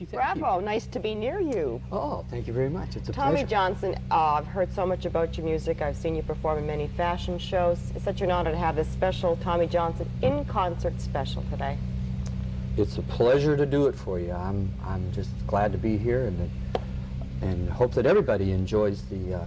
thank you. Bravo, nice to be near you. Oh, thank you very much. It's a Tommy pleasure. Johnson, I've heard so much about your music. I've seen you perform in many fashion shows. It's such an honor to have this special Tommy Johnson in-concert special today. It's a pleasure to do it for you. I'm just glad to be here and hope that everybody enjoys the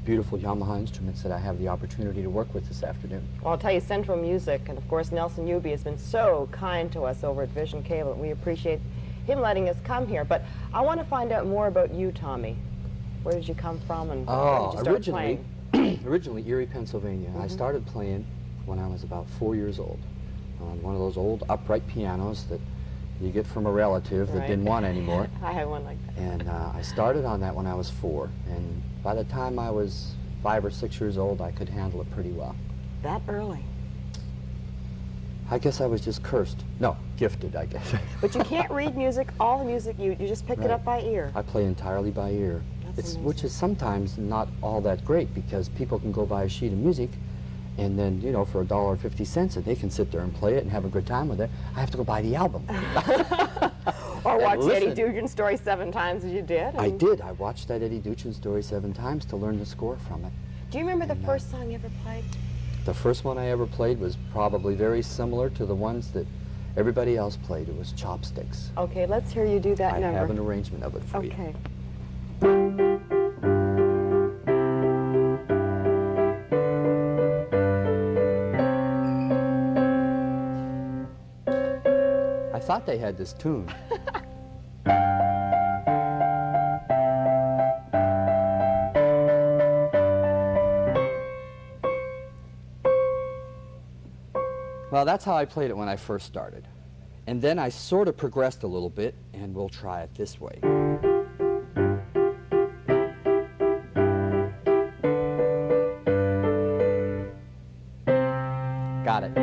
beautiful Yamaha instruments that I have the opportunity to work with this afternoon. Well, I'll tell you, Central Music, and of course Nelson Uby has been so kind to us over at Vision Cable, and we appreciate him letting us come here. But I want to find out more about you, Tommy. Where did you come from, and when did you start playing? Originally Erie, Pennsylvania. I started playing when I was about 4 years old on one of those old upright pianos that you get from a relative that didn't want anymore. I had one like that. And I started on that when I was 4, and by the time I was 5 or 6 years old, I could handle it pretty well. That early? I guess I was just cursed. No, gifted, I guess. But you can't read music, all the music, you just pick it up by ear. I play entirely by ear. Which is sometimes not all that great, because people can go buy a sheet of music and then, you know, for $1.50, and they can sit there and play it and have a good time with it. I have to go buy the album. Or watch the Eddie Dugan story 7 times as you did. I did. I watched that Eddie Dugan story 7 times to learn the score from it. Do you remember the first song you ever played? The first one I ever played was probably very similar to the ones that everybody else played. It was Chopsticks. Okay, let's hear you do that number. I have an arrangement of it for you. Okay. I thought they had this tune. Well, that's how I played it when I first started. And then I sort of progressed a little bit, and we'll try it this way. Got it.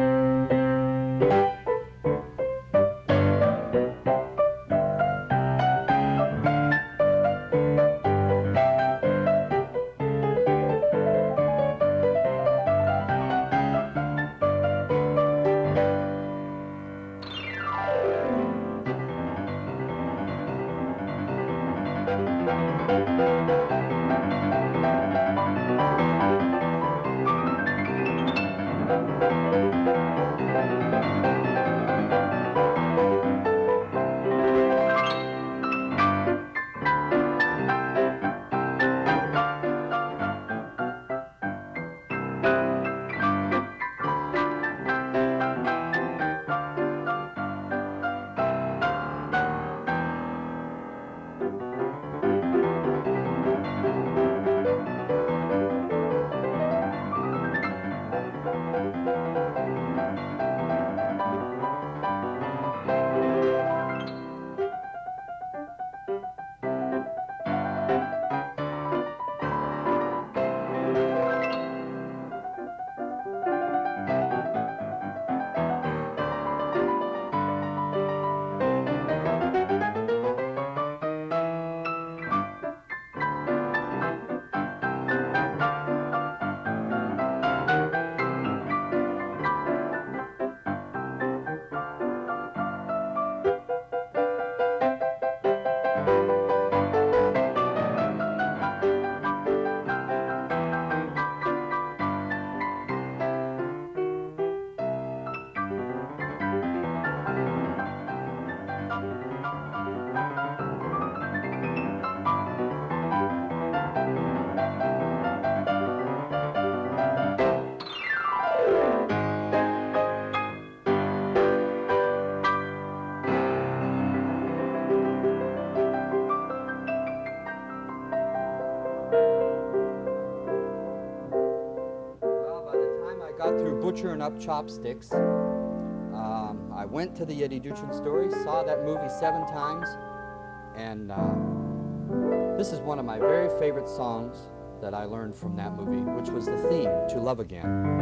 Butchering Up Chopsticks. I went to the Eddie Dugan story, saw that movie 7 times, and this is one of my very favorite songs that I learned from that movie, which was the theme to Love Again.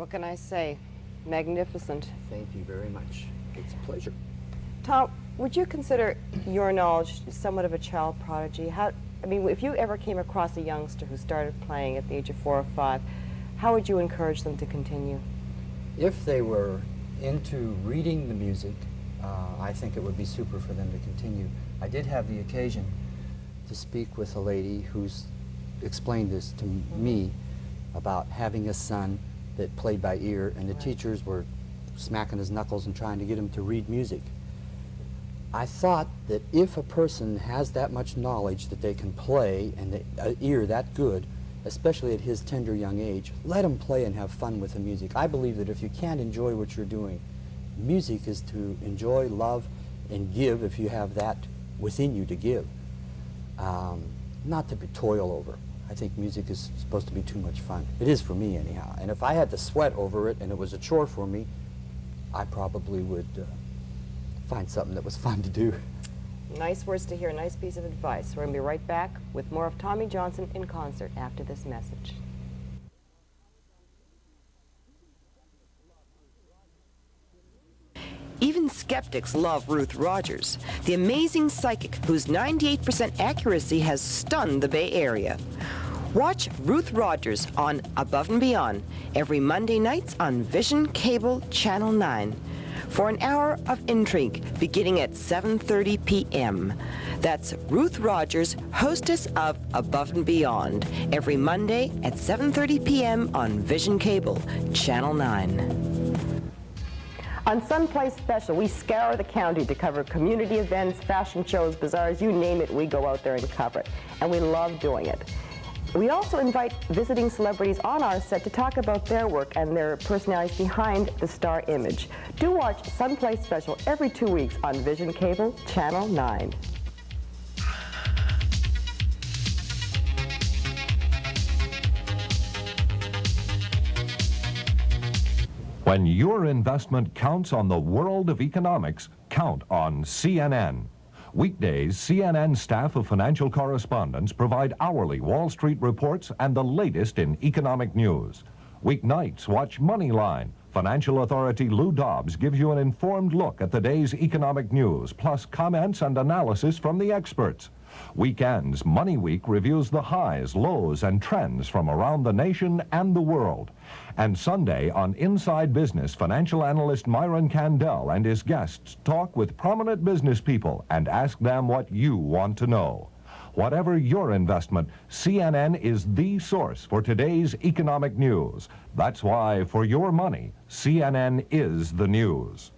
What can I say? Magnificent. Thank you very much. It's a pleasure. Tom, would you consider your knowledge somewhat of a child prodigy? If you ever came across a youngster who started playing at the age of 4 or 5, how would you encourage them to continue? If they were into reading the music, I think it would be super for them to continue. I did have the occasion to speak with a lady who's explained this to me about having a son that played by ear, and the teachers were smacking his knuckles and trying to get him to read music. I thought that if a person has that much knowledge that they can play and an ear that good, especially at his tender young age, let him play and have fun with the music. I believe that if you can't enjoy what you're doing, music is to enjoy, love, and give if you have that within you to give. Not to be toil over. I think music is supposed to be too much fun. It is for me anyhow. And if I had to sweat over it and it was a chore for me, I probably would find something that was fun to do. Nice words to hear, a nice piece of advice. We're going to be right back with more of Tommy Johnson in concert after this message. Even skeptics love Ruth Rogers, the amazing psychic whose 98% accuracy has stunned the Bay Area. Watch Ruth Rogers on Above and Beyond every Monday nights on Vision Cable Channel 9 for an hour of intrigue beginning at 7:30 p.m. That's Ruth Rogers, hostess of Above and Beyond, every Monday at 7:30 p.m. on Vision Cable Channel 9. On Sunplace Special, we scour the county to cover community events, fashion shows, bazaars, you name it, we go out there and cover it. And we love doing it. We also invite visiting celebrities on our set to talk about their work and their personalities behind the star image. Do watch Sunplace Special every 2 weeks on Vision Cable Channel 9. When your investment counts on the world of economics, count on CNN. Weekdays, CNN staff of financial correspondents provide hourly Wall Street reports and the latest in economic news. Weeknights, watch Moneyline. Financial authority Lou Dobbs gives you an informed look at the day's economic news, plus comments and analysis from the experts. Weekends, Money Week reviews the highs, lows, and trends from around the nation and the world. And Sunday, on Inside Business, financial analyst Myron Candell and his guests talk with prominent business people and ask them what you want to know. Whatever your investment, CNN is the source for today's economic news. That's why, for your money, CNN is the news.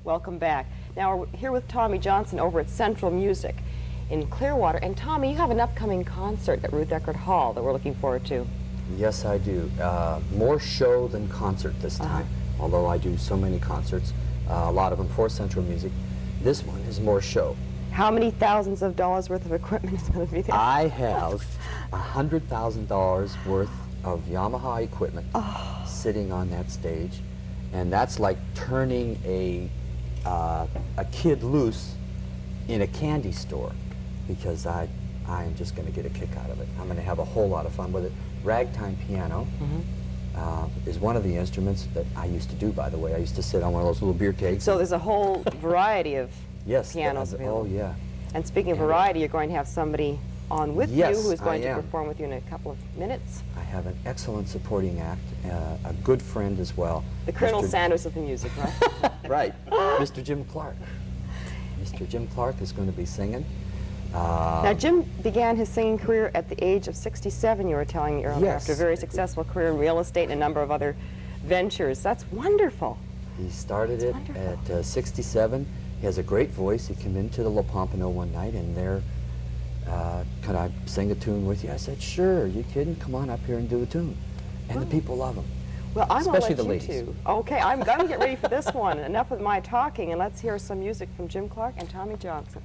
Welcome back. Now we're here with Tommy Johnson over at Central Music in Clearwater. And Tommy, you have an upcoming concert at Ruth Eckerd Hall that we're looking forward to. Yes, I do. More show than concert this time, although I do so many concerts, a lot of them for Central Music. This one is more show. How many thousands of dollars worth of equipment is going to be there? I have $100,000 worth of Yamaha equipment sitting on that stage, and that's like turning a kid loose in a candy store, because I am just going to get a kick out of it. I'm going to have a whole lot of fun with it. Ragtime piano is one of the instruments that I used to do, by the way. I used to sit on one of those little beer kegs. So there's a whole variety of pianos available. Oh, yeah. And speaking of variety, you're going to have somebody on with you who is going to am. perform with you in a couple of minutes. I have an excellent supporting act, a good friend as well. The Colonel Sanders of the music, right? Right, Mr. Jim Clark. Mr. Jim Clark is going to be singing. Now, Jim began his singing career at the age of 67, you were telling me earlier, Yes. after a very successful career in real estate and a number of other ventures. That's wonderful. He started it at 67. He has a great voice. He came into the La Pompano one night, and there, could I sing a tune with you? I said, sure, you kidding? Come on up here and do a tune. And the people love him. Well, I'm going to Especially let the you ladies. two. Okay, I'm going to get ready for this one. Enough with my talking, and let's hear some music from Jim Clark and Tommy Johnson.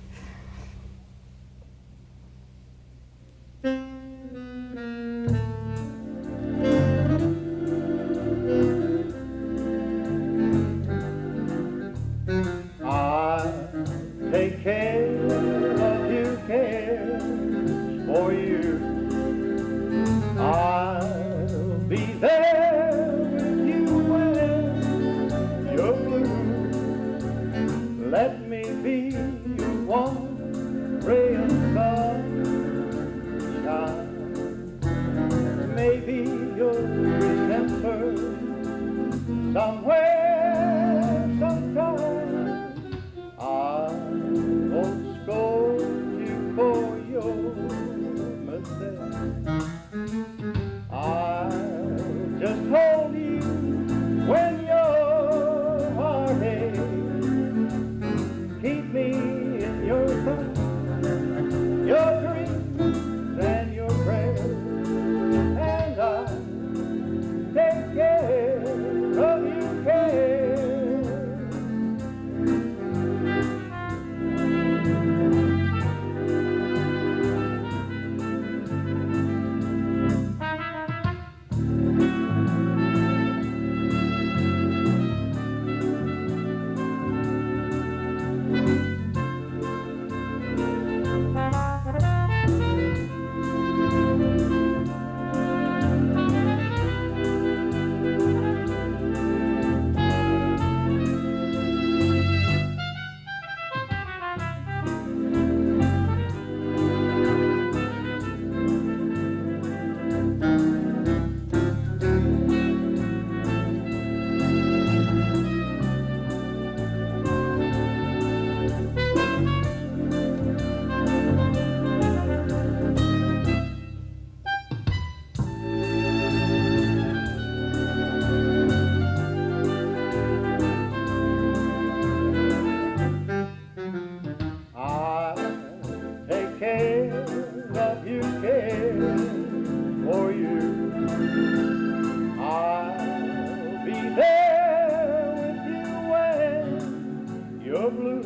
your blue.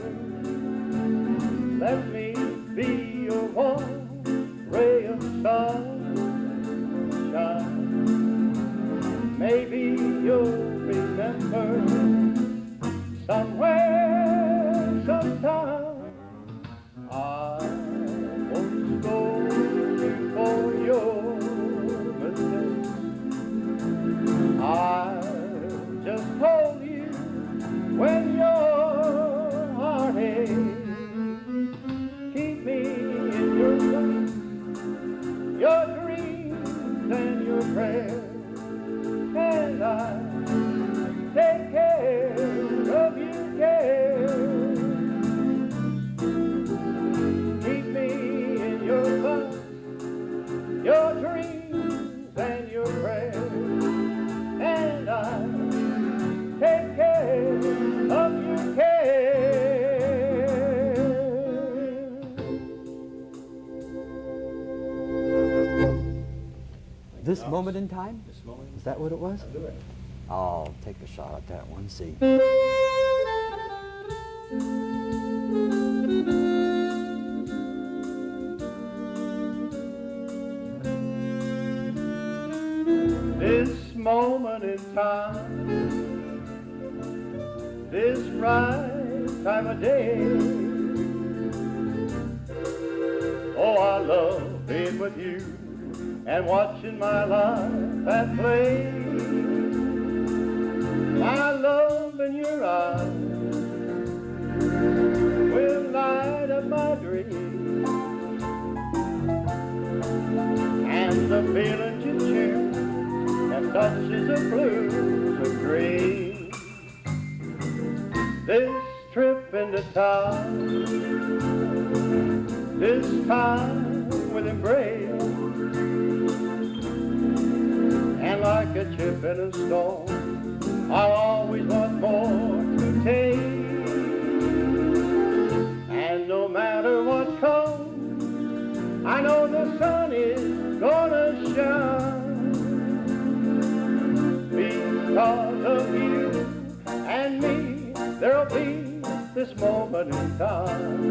Let me be your warm ray of sunshine. Maybe you'll remember somewhere, sometime. I won't scold you for your mistakes. I'll just hold you when your heart aches. Keep me in your thoughts, your dreams and your prayers, and I take care of your care. Keep me in your thoughts, your dreams and your prayers, and I take care of your care. This moment in time? Is that what it was? I'll take a shot at that one, see. This moment in time, this right time of day. Oh, I love being with you and watching my life at play. My love in your eyes will light up my dreams, and the feeling you choose and touches of blues and green. This trip into time, this time with embrace, and like a chip in a storm, I'll always want more to take. And no matter what comes, I know the sun is gonna shine. Because of you and me, there'll be this moment in time.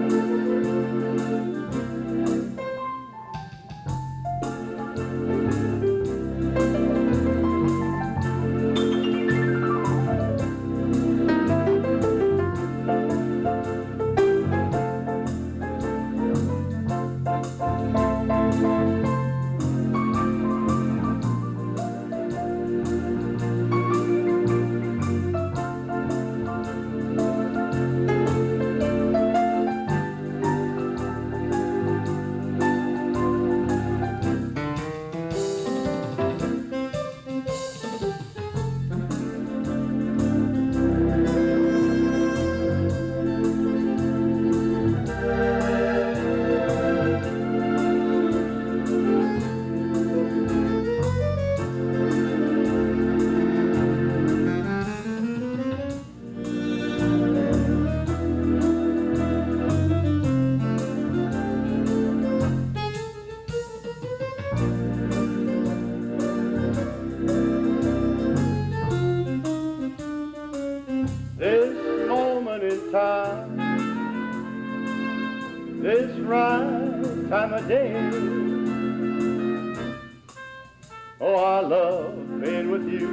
Time, this right time of day. Oh, I love being with you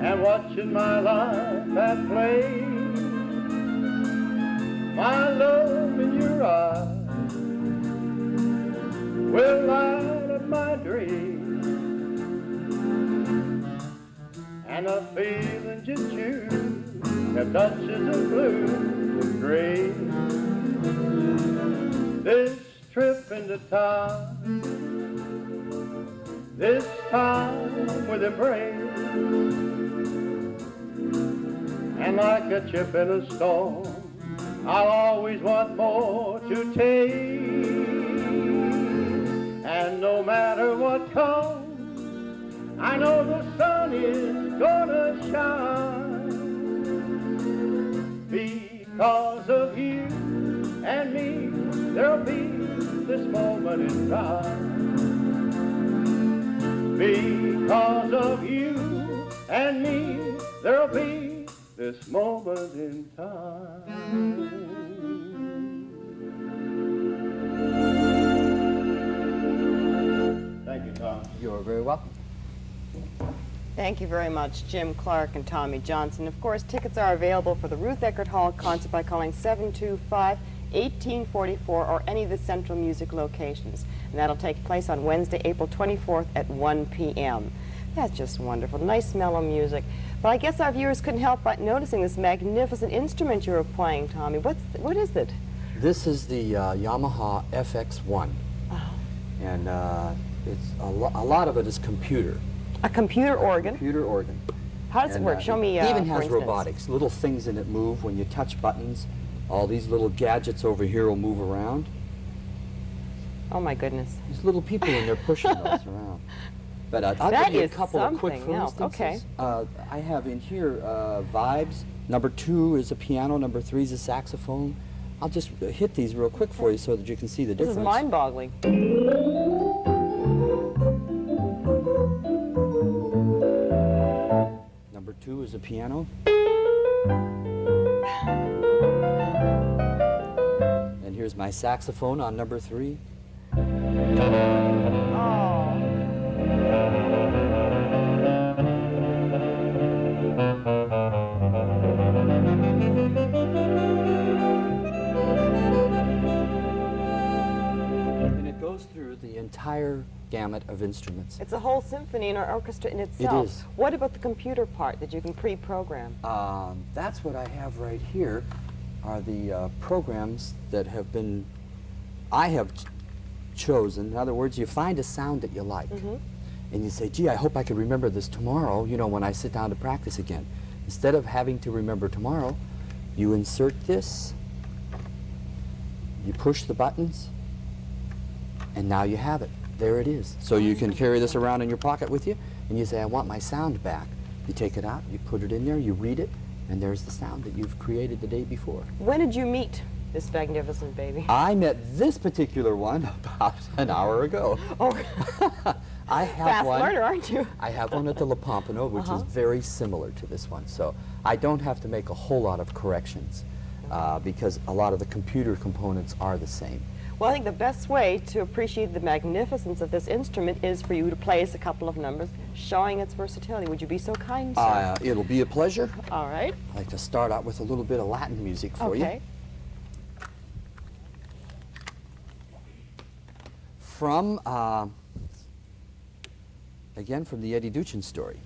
and watching my life at play. My love in your eyes will light up my dreams, and the feelings you choose have touches of blue. Great. This trip into time, this time with embrace, and like a chip in a storm, I'll always want more to take. And no matter what comes, I know the sun is gonna shine. Because of you and me, there'll be this moment in time. Because of you and me, there'll be this moment in time. Thank you, Tom. You're very welcome. Thank you very much, Jim Clark and Tommy Johnson. Of course, tickets are available for the Ruth Eckerd Hall concert by calling 725-1844 or any of the Central Music locations. And that'll take place on Wednesday, April 24th at 1 p.m. That's just wonderful. Nice, mellow music. But I guess our viewers couldn't help but noticing this magnificent instrument you were playing, Tommy. What is it? This is the Yamaha FX1. Oh. And it's a lot of it is computer. A computer organ? Computer organ. How does it work? Show me, It even for has instance. robotics. Little things in it move. When you touch buttons, all these little gadgets over here will move around. Oh, my goodness. There's little people in there pushing those around. But I'll That give you a is couple of quick something else. instances. I have in here vibes. Number 2 is a piano. Number 3 is a saxophone. I'll just hit these real quick for you so that you can see the This difference. is mind-boggling. Number 2 is a piano. And here's my saxophone on number 3. And it goes through the entire gamut of instruments. It's a whole symphony and an orchestra in itself. is. What about the computer part that you can pre-program? That's what I have right here, are the programs that have been, I have chosen. In other words, you find a sound that you like, and you say, gee, I hope I could remember this tomorrow, you know, when I sit down to practice again. Instead of having to remember tomorrow, you insert this, you push the buttons, and now you have it. There it is. So you can carry this around in your pocket with you, and you say, I want my sound back. You take it out, you put it in there, you read it, and there's the sound that you've created the day before. When did you meet this magnificent baby? I met this particular one about an hour ago. Oh, I have fast one. learner, aren't you? I have one at the La Pompano, which is very similar to this one. So I don't have to make a whole lot of corrections because a lot of the computer components are the same. Well, I think the best way to appreciate the magnificence of this instrument is for you to play us a couple of numbers showing its versatility. Would you be so kind, sir? It'll be a pleasure. All right. I'd like to start out with a little bit of Latin music for you. Okay. From, again, from the Eddie Duchin story.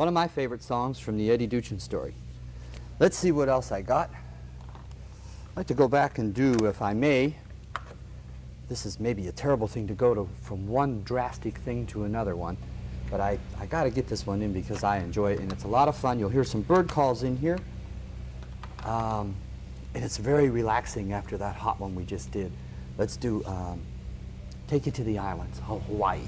One of my favorite songs from the Eddie Duchin story. Let's see what else I got. I'd like to go back and do, if I may, this is maybe a terrible thing to go to from one drastic thing to another one, but I got to get this one in because I enjoy it and it's a lot of fun. You'll hear some bird calls in here, and it's very relaxing after that hot one we just did. Let's do Take You to the Islands, Hawaii.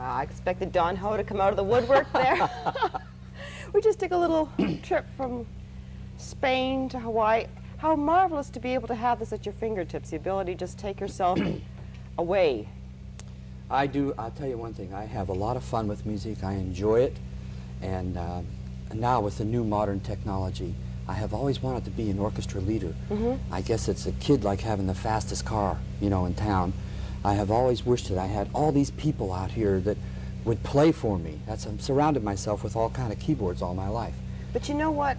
I expected Don Ho to come out of the woodwork there. We just took a little trip from Spain to Hawaii. How marvelous to be able to have this at your fingertips, the ability to just take yourself away. I do. I'll tell you one thing. I have a lot of fun with music. I enjoy it. And now with the new modern technology, I have always wanted to be an orchestra leader. I guess it's a kid like having the fastest car, you know, in town. I have always wished that I had all these people out here that would play for me. I'm surrounded myself with all kind of keyboards all my life. But you know what,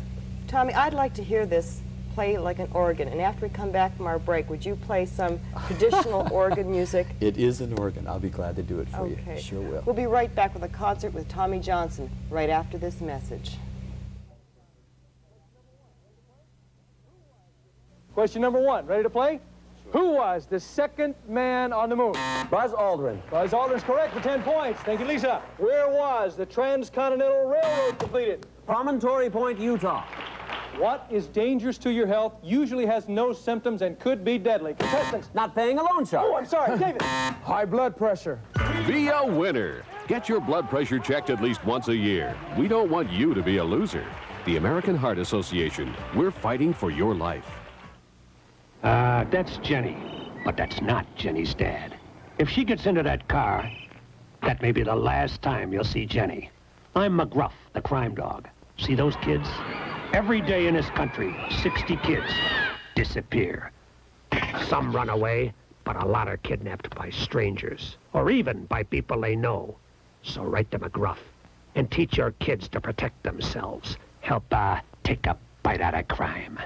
Tommy, I'd like to hear this play like an organ. And after we come back from our break, would you play some traditional organ music? It is an organ. I'll be glad to do it for you. Okay. Sure will. We'll be right back with a concert with Tommy Johnson right after this message. Question number one, ready to play? Who was the second man on the moon? Buzz Aldrin. Buzz Aldrin's correct for 10 points. Thank you, Lisa. Where was the Transcontinental Railroad completed? Promontory Point, Utah. What is dangerous to your health, usually has no symptoms, and could be deadly? Contestants. Not paying a loan shark. Oh, I'm sorry, David. High blood pressure. Be a winner. Get your blood pressure checked at least once a year. We don't want you to be a loser. The American Heart Association. We're fighting for your life. That's Jenny, but that's not Jenny's dad. If she gets into that car, that may be the last time you'll see Jenny. I'm McGruff, the crime dog. See those kids? Every day in this country, 60 kids disappear. Some run away, but a lot are kidnapped by strangers, or even by people they know. So write to McGruff and teach your kids to protect themselves. Help take a bite out of crime.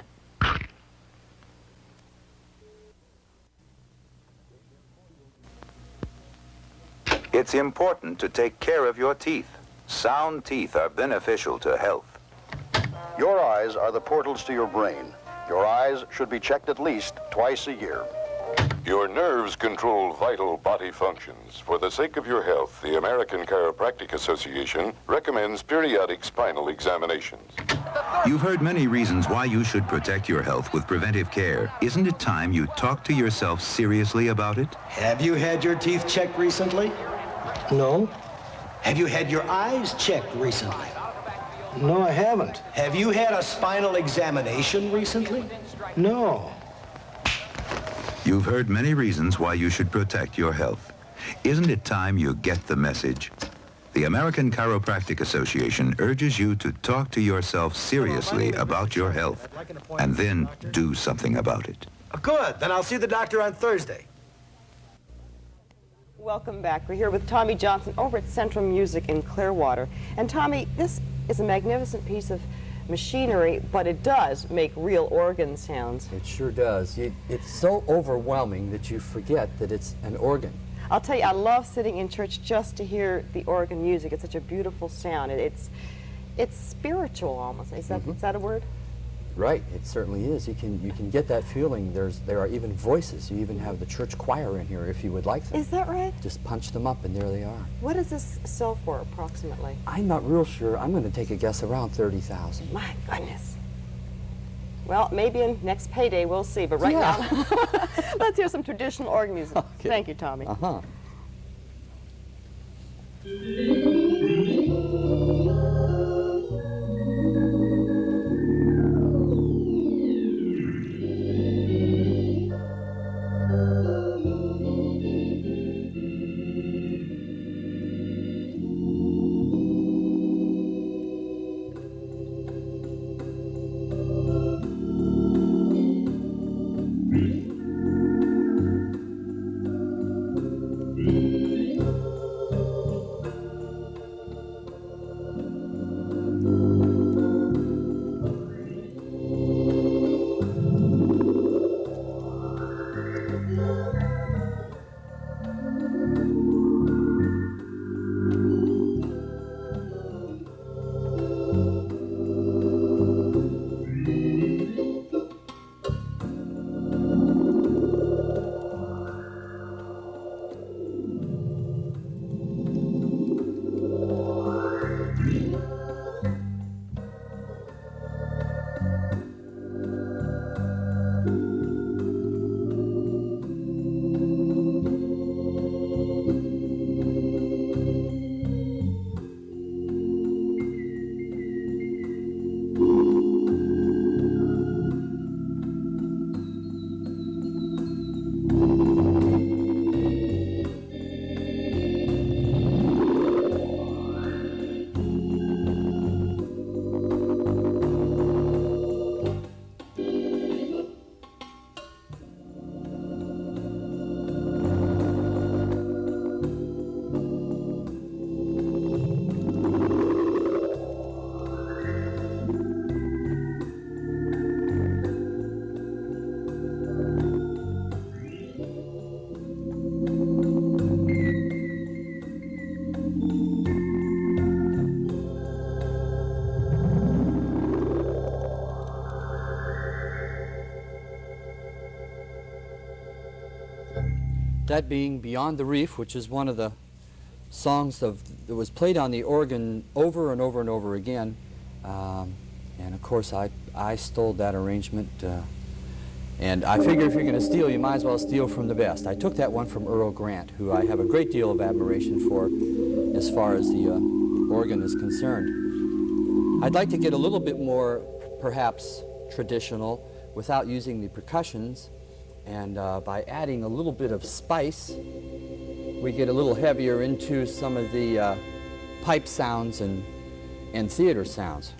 It's important to take care of your teeth. Sound teeth are beneficial to health. Your eyes are the portals to your brain. Your eyes should be checked at least twice a year. Your nerves control vital body functions. For the sake of your health, the American Chiropractic Association recommends periodic spinal examinations. You've heard many reasons why you should protect your health with preventive care. Isn't it time you talk to yourself seriously about it? Have you had your teeth checked recently? No. Have you had your eyes checked recently? No, I haven't. Have you had a spinal examination recently? No. You've heard many reasons why you should protect your health. Isn't it time you get the message? The American Chiropractic Association urges you to talk to yourself seriously about your health and then do something about it. Good. Then I'll see the doctor on Thursday. Welcome back. We're here with Tommy Johnson over at Central Music in Clearwater. And Tommy, this is a magnificent piece of machinery, but it does make real organ sounds. It sure does. It's so overwhelming that you forget that it's an organ. I'll tell you, I love sitting in church just to hear the organ music. It's such a beautiful sound. It's spiritual almost. Is that a word? Right, it certainly is. You can get that feeling. There are even voices. You even have the church choir in here if you would like them. Is that right? Just punch them up and there they are. What does this sell for approximately? I'm not real sure. I'm going to take a guess around $30,000. My goodness. Well, maybe in next payday we'll see, but right now, let's hear some traditional organ music. Okay. Thank you, Tommy. Uh-huh. That being Beyond the Reef, which is one of the songs that was played on the organ over and over and over again. And of course I stole that arrangement. And I figure if you're going to steal, you might as well steal from the best. I took that one from Earl Grant, who I have a great deal of admiration for as far as the organ is concerned. I'd like to get a little bit more, perhaps, traditional without using the percussions, and by adding a little bit of spice we get a little heavier into some of the pipe sounds and theater sounds.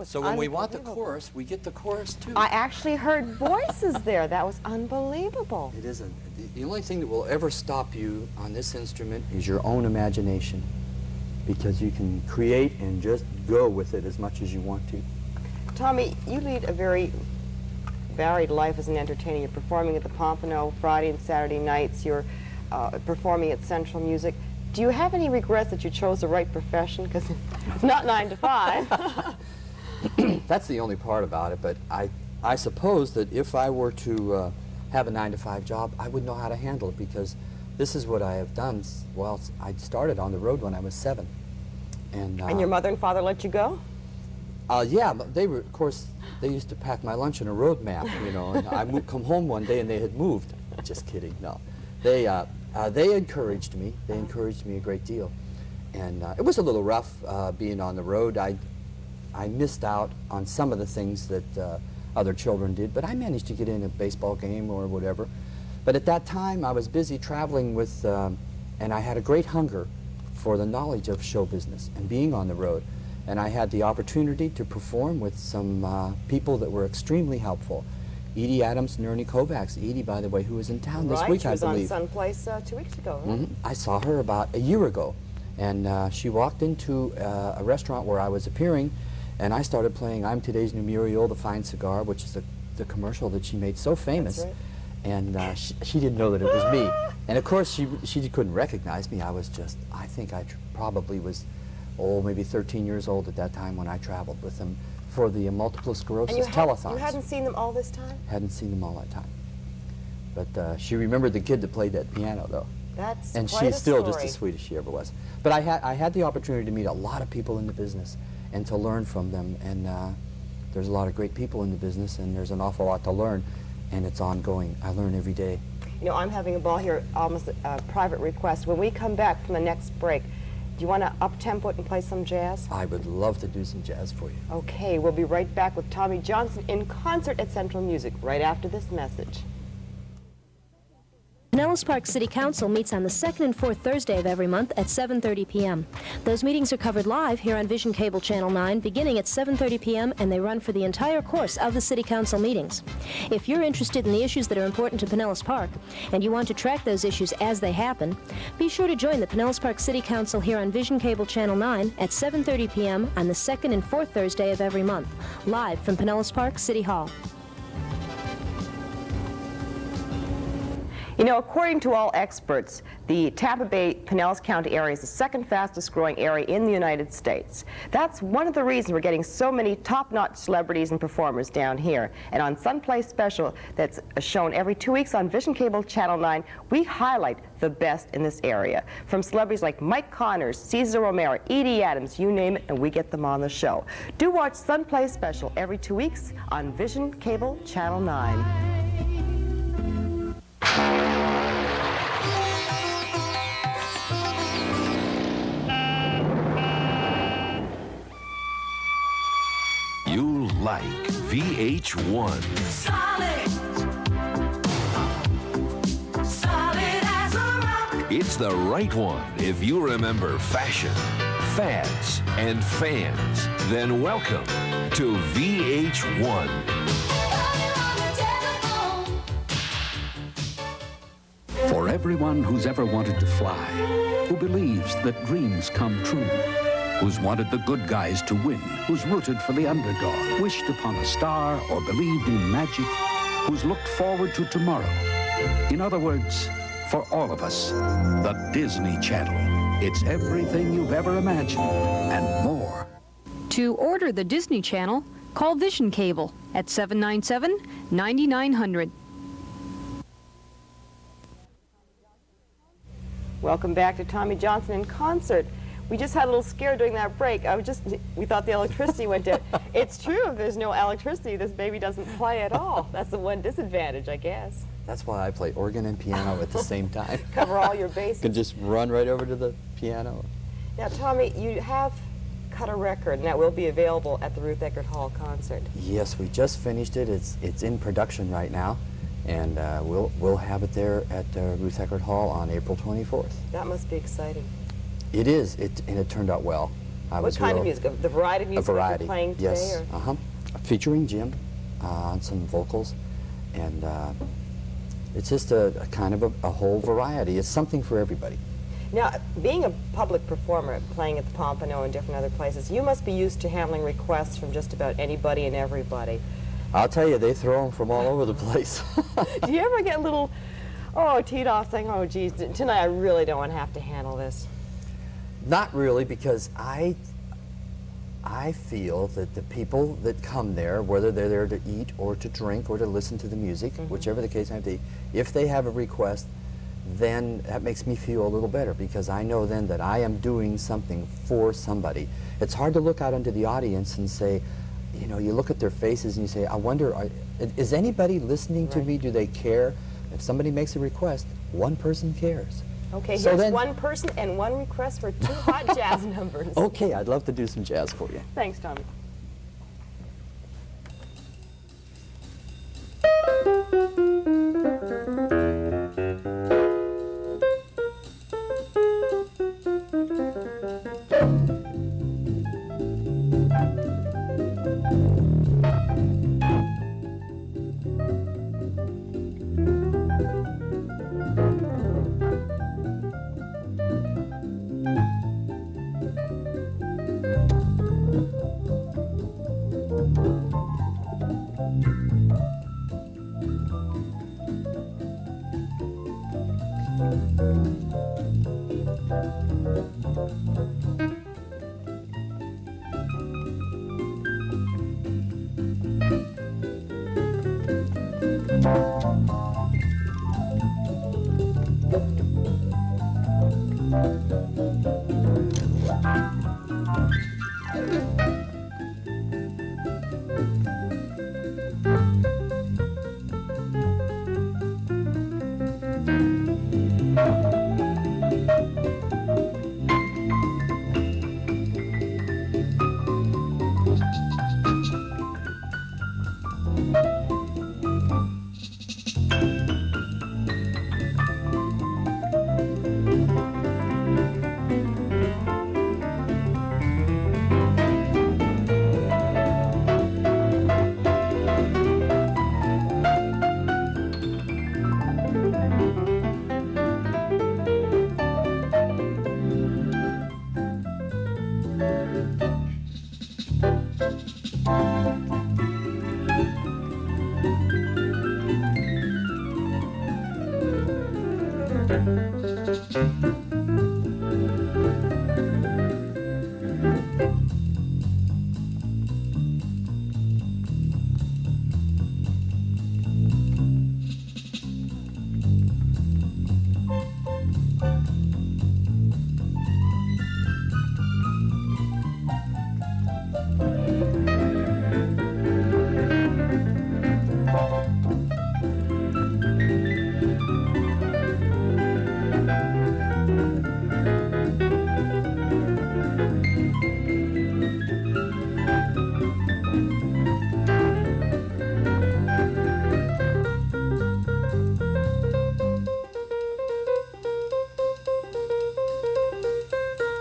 So when we want the chorus, we get the chorus too. I actually heard voices there. That was unbelievable. It isn't. The only thing that will ever stop you on this instrument is your own imagination, because you can create and just go with it as much as you want to. Tommy, you lead a very varied life as an entertainer. You're performing at the Pompano Friday and Saturday nights. You're performing at Central Music. Do you have any regrets that you chose the right profession? Because it's not 9 to 5. That's the only part about it, but I suppose that if I were to have a 9 to 5 job, I would know how to handle it, because this is what I have done. Well, I started on the road when I was 7. And your mother and father let you go? Yeah, but they were, of course, they used to pack my lunch in a road map, you know, and I would come home one day and they had moved. Just kidding, no. They encouraged me. They encouraged me a great deal. And it was a little rough being on the road. I missed out on some of the things that other children did, but I managed to get in a baseball game or whatever. But at that time, I was busy traveling with, and I had a great hunger for the knowledge of show business and being on the road. And I had the opportunity to perform with some people that were extremely helpful. Edie Adams and Ernie Kovacs. Edie, by the way, who was in town this week, I believe. Right, she was on Sun Place 2 weeks ago, right? I saw her about a year ago, and she walked into a restaurant where I was appearing, and I started playing I'm Today's New Muriel, the Fine Cigar, which is the commercial that she made so famous. That's right. And she didn't know that it was me. And of course, she couldn't recognize me. I was just, I think I probably was, maybe 13 years old at that time when I traveled with them for the multiple sclerosis telethons. You hadn't seen them all this time? Hadn't seen them all that time. But she remembered the kid that played that piano, though. That's and quite she's still story. just as sweet as she ever was. But I had the opportunity to meet a lot of people in the business and to learn from them. And there's a lot of great people in the business, and there's an awful lot to learn, and it's ongoing. I learn every day. You know, I'm having a ball here, almost a private request. When we come back from the next break, do you want to up-tempo it and play some jazz? I would love to do some jazz for you. Okay, we'll be right back with Tommy Johnson in concert at Central Music right after this message. Pinellas Park City Council meets on the second and fourth Thursday of every month at 7:30 p.m. Those meetings are covered live here on Vision Cable Channel 9 beginning at 7:30 p.m. and they run for the entire course of the City Council meetings. If you're interested in the issues that are important to Pinellas Park and you want to track those issues as they happen, be sure to join the Pinellas Park City Council here on Vision Cable Channel 9 at 7:30 p.m. on the second and fourth Thursday of every month, live from Pinellas Park City Hall. You know, according to all experts, the Tampa Bay Pinellas County area is the second fastest growing area in the United States. That's one of the reasons we're getting so many top-notch celebrities and performers down here. And on Sunplay Special, that's shown every 2 weeks on Vision Cable Channel 9, we highlight the best in this area. From celebrities like Mike Connors, Cesar Romero, Edie Adams, you name it, and we get them on the show. Do watch Sunplay Special every 2 weeks on Vision Cable Channel 9. You like VH1. Solid as a rock. It's the right one if you remember fashion, fads, and fans. Then welcome to VH1. For everyone who's ever wanted to fly, who believes that dreams come true, who's wanted the good guys to win, who's rooted for the underdog, wished upon a star, or believed in magic, who's looked forward to tomorrow. In other words, for all of us, the Disney Channel. It's everything you've ever imagined and more. To order the Disney Channel, call Vision Cable at 797-9900. Welcome back to Tommy Johnson in Concert. We just had a little scare during that break. We thought the electricity went down. It's true, if there's no electricity, this baby doesn't play at all. That's the one disadvantage, I guess. That's why I play organ and piano at the same time. Cover all your bases. Can just run right over to the piano. Now, Tommy, you have cut a record, and that will be available at the Ruth Eckerd Hall concert. Yes, we just finished it. It's in production right now, and we'll have it there at Ruth Eckerd Hall on April 24th. That must be exciting. It is, and it turned out well. What kind of music? The variety of music that you're playing today? Yes, featuring Jim on some vocals, and it's just a kind of a whole variety. It's something for everybody. Now, being a public performer, playing at the Pompano and different other places, you must be used to handling requests from just about anybody and everybody. I'll tell you, they throw them from all over the place. Do you ever get a little, teed off saying, oh, geez, tonight I really don't want to have to handle this? Not really, because I feel that the people that come there, whether they're there to eat or to drink or to listen to the music, whichever the case might be, if they have a request, then that makes me feel a little better, because I know then that I am doing something for somebody. It's hard to look out into the audience and say, you know, you look at their faces and you say, I wonder, is anybody listening to me? Do they care? If somebody makes a request, one person cares. Okay, so here's then, one person and one request for 2 hot jazz numbers. Okay, I'd love to do some jazz for you. Thanks, Tommy.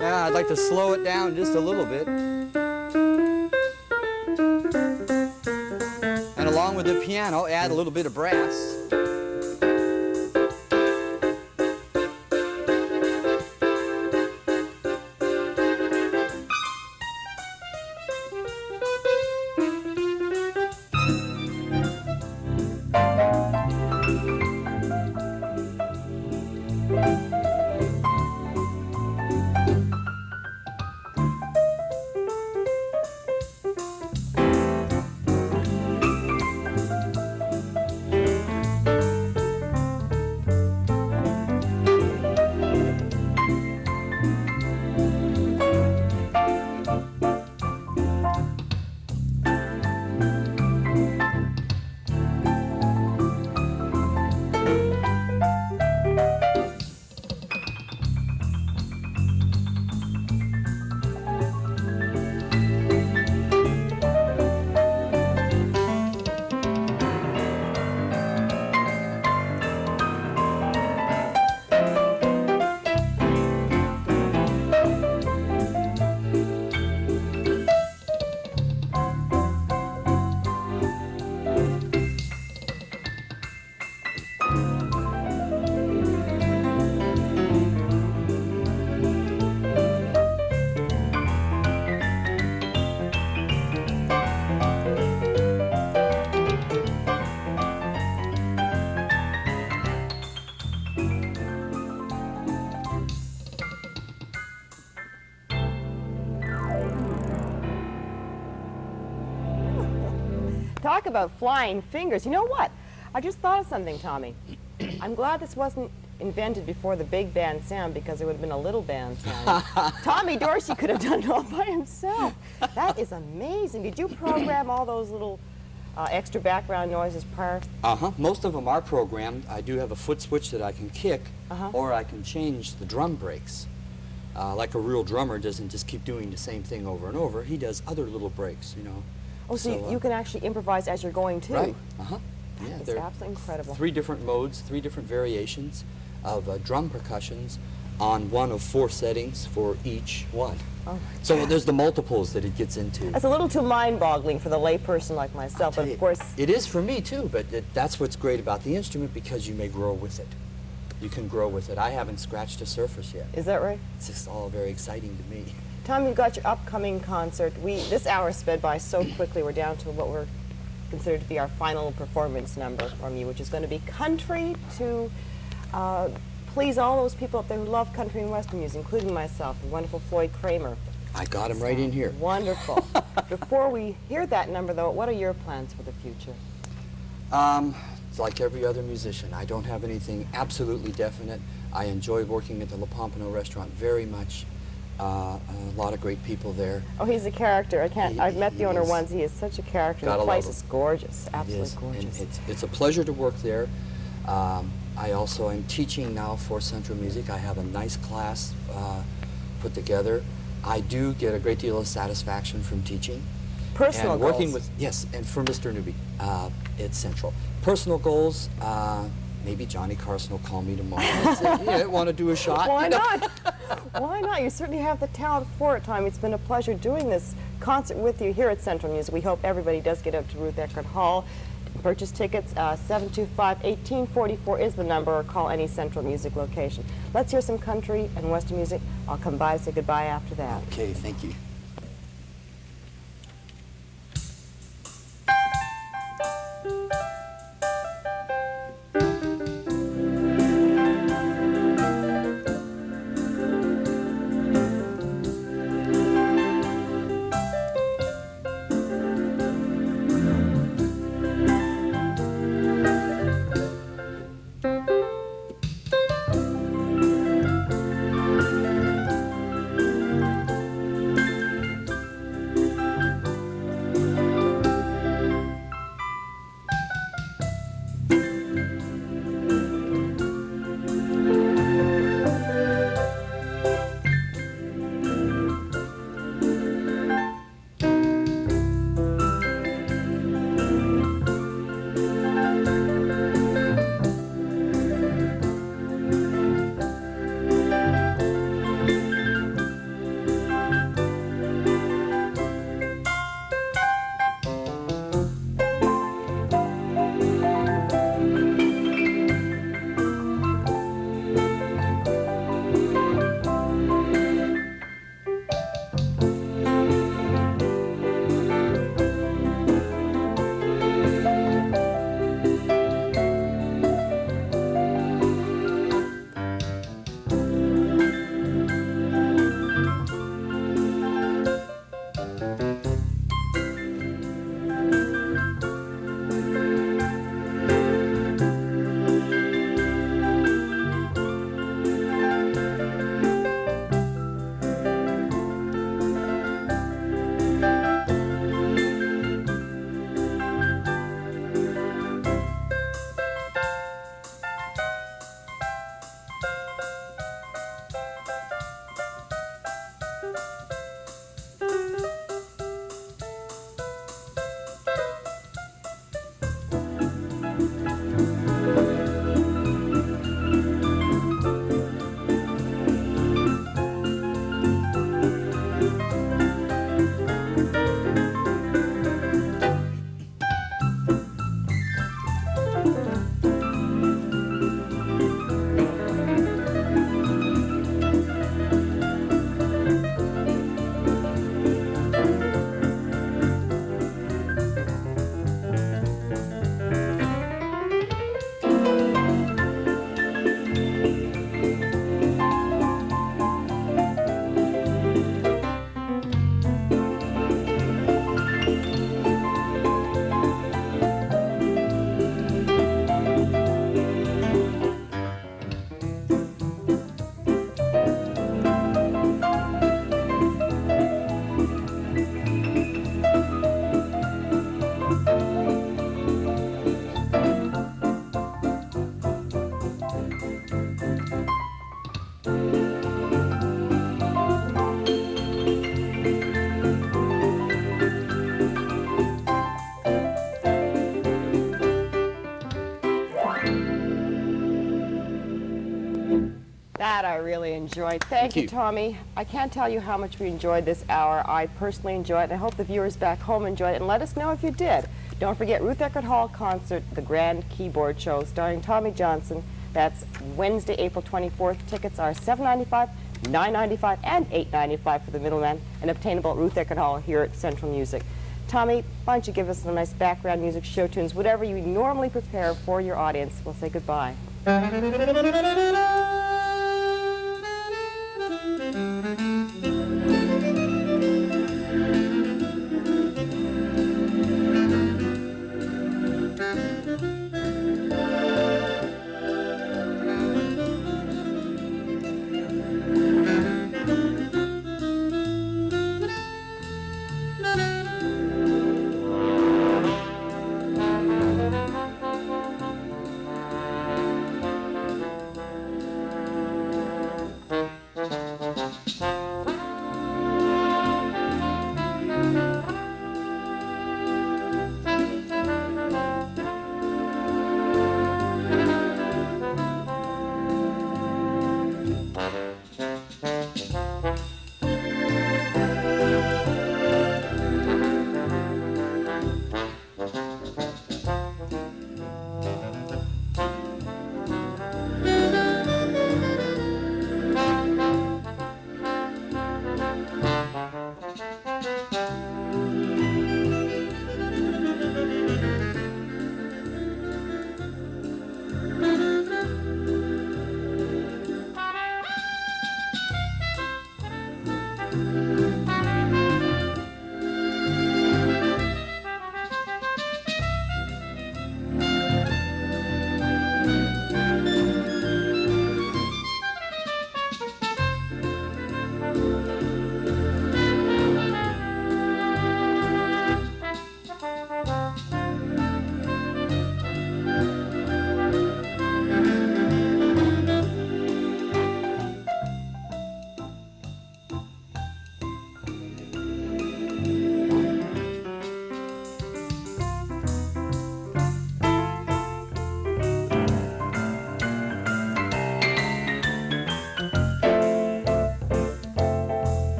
Yeah, I'd like to slow it down just a little bit. And along with the piano, add a little bit of brass. Talk about flying fingers. You know what? I just thought of something, Tommy. I'm glad this wasn't invented before the big band sound, because it would have been a little band sound. Tommy Dorsey could have done it all by himself. That is amazing. Did you program all those little extra background noises prior? Most of them are programmed. I do have a foot switch that I can kick, or I can change the drum breaks. Like a real drummer doesn't just keep doing the same thing over and over. He does other little breaks, you know. Oh, so you can actually improvise as you're going, too? Right. Yeah, it's absolutely incredible. 3 different modes, 3 different variations of drum percussions on one of 4 settings for each one. Oh, so there's the multiples that it gets into. That's a little too mind-boggling for the layperson like myself, but of course... It is for me, too, but that's what's great about the instrument, because you may grow with it. You can grow with it. I haven't scratched the surface yet. Is that right? It's just all very exciting to me. Tom, you've got your upcoming concert. This hour sped by so quickly. We're down to what we're considered to be our final performance number from you, which is going to be country to please all those people up there who love country and western music, including myself, the wonderful Floyd Kramer. I got him right in here. Wonderful. Before we hear that number, though, what are your plans for the future? It's like every other musician. I don't have anything absolutely definite. I enjoy working at the La Pompano restaurant very much. A lot of great people there. Oh, he's a character. I've met the owner once. He is such a character. The place is gorgeous, absolutely gorgeous. And it's a pleasure to work there. I also am teaching now for Central Music. I have a nice class put together. I do get a great deal of satisfaction from teaching. Personal and goals. Working with, yes, and for Mr. Newby, it's Central. Personal goals, maybe Johnny Carson will call me tomorrow and say, yeah, want to do a shot? Why not? Why not? You certainly have the talent for it, Tommy. It's been a pleasure doing this concert with you here at Central Music. We hope everybody does get up to Ruth Eckerd Hall. Purchase tickets, 725-1844 is the number, or call any Central Music location. Let's hear some country and western music. I'll come by and say goodbye after that. Okay, thank you. That I really enjoyed. Thank you, Tommy. I can't tell you how much we enjoyed this hour. I personally enjoyed it, and I hope the viewers back home enjoyed it, and let us know if you did. Don't forget Ruth Eckerd Hall Concert, the Grand Keyboard Show, starring Tommy Johnson. That's Wednesday, April 24th. Tickets are $7.95, $9.95, and $8.95 for the middleman, and obtainable at Ruth Eckerd Hall here at Central Music. Tommy, why don't you give us some nice background music, show tunes, whatever you normally prepare for your audience. We'll say goodbye.